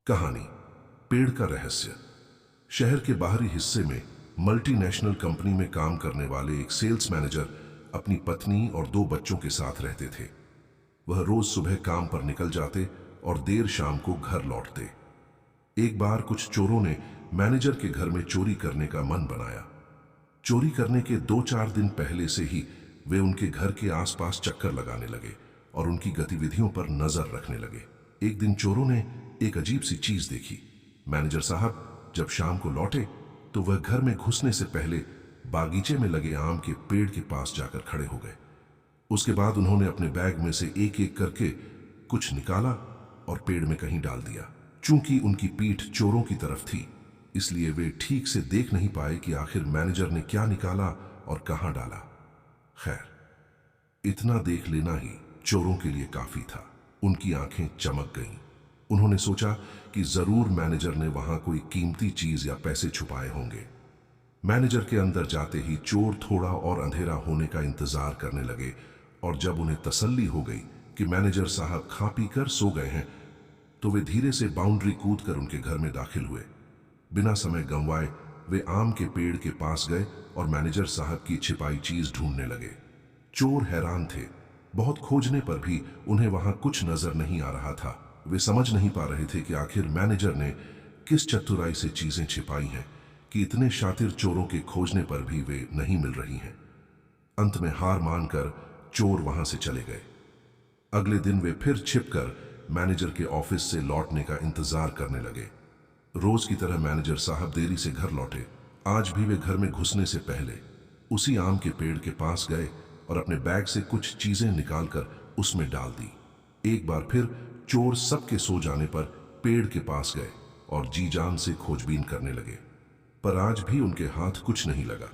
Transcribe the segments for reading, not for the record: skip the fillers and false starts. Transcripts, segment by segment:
कहानी पेड़ का रहस्य। शहर के बाहरी हिस्से में मल्टीनेशनल कंपनी में काम करने वाले एक सेल्स मैनेजर अपनी पत्नी और 2 बच्चों के साथ रहते थे। वह रोज सुबह काम पर निकल जाते और देर शाम को घर लौटते। एक बार कुछ चोरों ने मैनेजर के घर में चोरी करने का मन बनाया। चोरी करने के 2-4 दिन पहले से ही वे उनके घर के आसपास चक्कर लगाने लगे और उनकी गतिविधियों पर नजर रखने लगे। एक दिन चोरों ने एक अजीब सी चीज देखी। मैनेजर साहब जब शाम को लौटे तो वह घर में घुसने से पहले बागीचे में लगे आम के पेड़ के पास जाकर खड़े हो गए। उसके बाद उन्होंने अपने बैग में से एक एक करके कुछ निकाला और पेड़ में कहीं डाल दिया। चूंकि उनकी पीठ चोरों की तरफ थी, इसलिए वे ठीक से देख नहीं पाए कि आखिर मैनेजर ने क्या निकाला और कहां डाला। खैर, इतना देख लेना ही चोरों के लिए काफी था। उनकी आंखें चमक गईं। उन्होंने सोचा कि जरूर मैनेजर ने वहां कोई कीमती चीज या पैसे छुपाए होंगे। मैनेजर के अंदर जाते ही चोर थोड़ा और अंधेरा होने का इंतजार करने लगे और जब उन्हें तसल्ली हो गई कि मैनेजर साहब खा पी कर सो गए हैं, तो वे धीरे से बाउंड्री कूदकर उनके घर में दाखिल हुए। बिना समय गंवाए वे आम के पेड़ के पास गए और मैनेजर साहब की छिपाई चीज ढूंढने लगे। चोर हैरान थे। बहुत खोजने पर भी उन्हें वहां कुछ नजर नहीं आ रहा था। वे समझ नहीं पा रहे थे कि आखिर मैनेजर ने किस चतुराई से चीजें छिपाई हैं कि इतने शातिर चोरों के खोजने पर भी वे नहीं मिल रही हैं। अंत में हार मानकर चोर वहां से चले गए। अगले दिन वे फिर छिपकर मैनेजर के ऑफिस से लौटने का इंतजार करने लगे। रोज की तरह मैनेजर साहब देरी से घर लौटे। आज भी वे घर में घुसने से पहले उसी आम के पेड़ के पास गए और अपने बैग से कुछ चीजें निकालकर उसमें डाल दी। एक बार फिर चोर सबके सो जाने पर पेड़ के पास गए और जी जान से खोजबीन करने लगे, पर आज भी उनके हाथ कुछ नहीं लगा।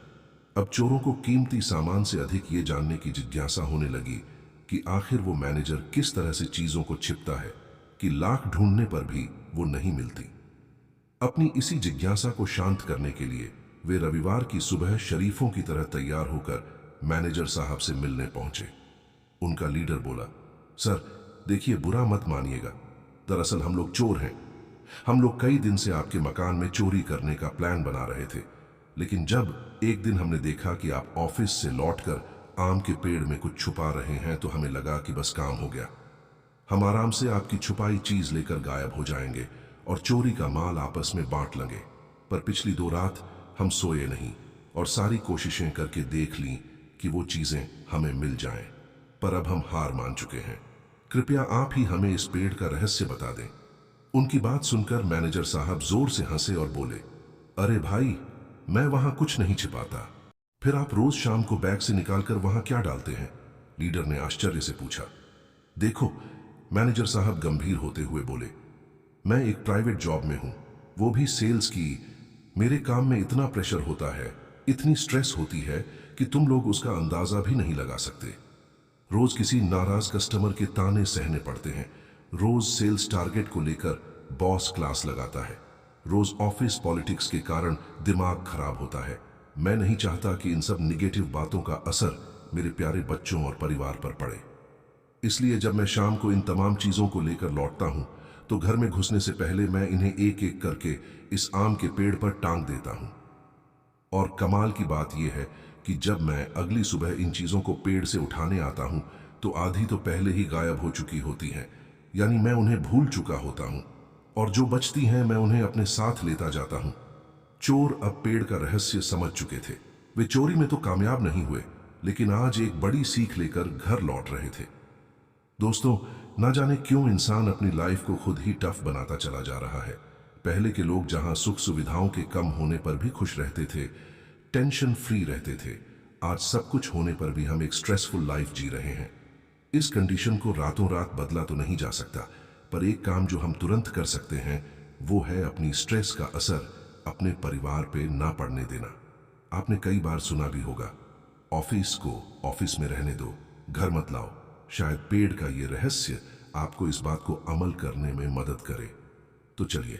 अब चोरों को कीमती सामान से अधिक ये जानने की जिज्ञासा होने लगी कि आखिर वो मैनेजर किस तरह से चीजों को छिपता है कि लाख ढूंढने पर भी वो नहीं मिलती। अपनी इसी जिज्ञासा को शांत करने के लिए वे रविवार की सुबह शरीफों की तरह तैयार होकर मैनेजर साहब से मिलने पहुंचे। उनका लीडर बोला, सर देखिए, बुरा मत मानिएगा, दरअसल हम लोग चोर हैं। हम लोग कई दिन से आपके मकान में चोरी करने का प्लान बना रहे थे, लेकिन जब एक दिन हमने देखा कि आप ऑफिस से लौटकर आम के पेड़ में कुछ छुपा रहे हैं तो हमें लगा कि बस काम हो गया। हम आराम से आपकी छुपाई चीज लेकर गायब हो जाएंगे और चोरी का माल आपस में बांट लेंगे। पर पिछली 2 रात हम सोए नहीं और सारी कोशिशें करके देख ली कि वो चीजें हमें मिल जाएं, पर अब हम हार मान चुके हैं। कृपया आप ही हमें इस पेड़ का रहस्य बता दें। उनकी बात सुनकर मैनेजर साहब जोर से हंसे और बोले, अरे भाई, मैं वहां कुछ नहीं छिपाता। फिर आप रोज शाम को बैग से निकालकर वहां क्या डालते हैं? लीडर ने आश्चर्य से पूछा। देखो, मैनेजर साहब गंभीर होते हुए बोले, मैं एक प्राइवेट जॉब में हूं, वो भी सेल्स की। मेरे काम में इतना प्रेशर होता है, इतनी स्ट्रेस होती है कि तुम लोग उसका अंदाजा भी नहीं लगा सकते। रोज किसी नाराज कस्टमर के ताने सहने पड़ते हैं। रोज सेल्स टारगेट को लेकर बॉस क्लास लगाता है। रोज ऑफिस पॉलिटिक्स के कारण दिमाग खराब होता है। मैं नहीं चाहता कि इन सब निगेटिव बातों का असर मेरे प्यारे बच्चों और परिवार पर पड़े। इसलिए जब मैं शाम को इन तमाम चीजों को लेकर लौटता हूं तो घर में घुसने से पहले मैं इन्हें एक एक करके इस आम के पेड़ पर टांग देता हूं। और कमाल की बात यह है कि जब मैं अगली सुबह इन चीजों को पेड़ से उठाने आता हूं तो आधी तो पहले ही गायब हो चुकी होती हैं, यानी मैं उन्हें भूल चुका होता हूं, और जो बचती हैं मैं उन्हें अपने साथ लेता जाता हूं। चोर अब पेड़ का रहस्य समझ चुके थे। वे चोरी में तो कामयाब नहीं हुए, लेकिन आज एक बड़ी सीख लेकर घर लौट रहे थे। दोस्तों, ना जाने क्यों इंसान अपनी लाइफ को खुद ही टफ बनाता चला जा रहा है। पहले के लोग जहां सुख सुविधाओं के कम होने पर भी खुश रहते थे, टेंशन फ्री रहते थे, आज सब कुछ होने पर भी हम एक स्ट्रेसफुल लाइफ जी रहे हैं। इस कंडीशन को रातों रात बदला तो नहीं जा सकता, पर एक काम जो हम तुरंत कर सकते हैं वो है अपनी स्ट्रेस का असर अपने परिवार पे ना पड़ने देना। आपने कई बार सुना भी होगा, ऑफिस को ऑफिस में रहने दो, घर मत लाओ। शायद पेड़ का ये रहस्य आपको इस बात को अमल करने में मदद करे। तो चलिए,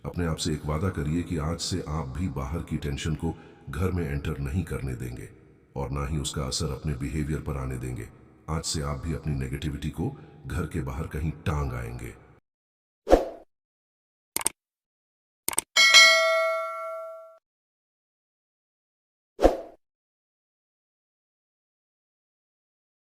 अपने आप से एक वादा करिए कि आज से आप भी बाहर की टेंशन को घर में एंटर नहीं करने देंगे और ना ही उसका असर अपने बिहेवियर पर आने देंगे। आज से आप भी अपनी नेगेटिविटी को घर के बाहर कहीं टांग आएंगे।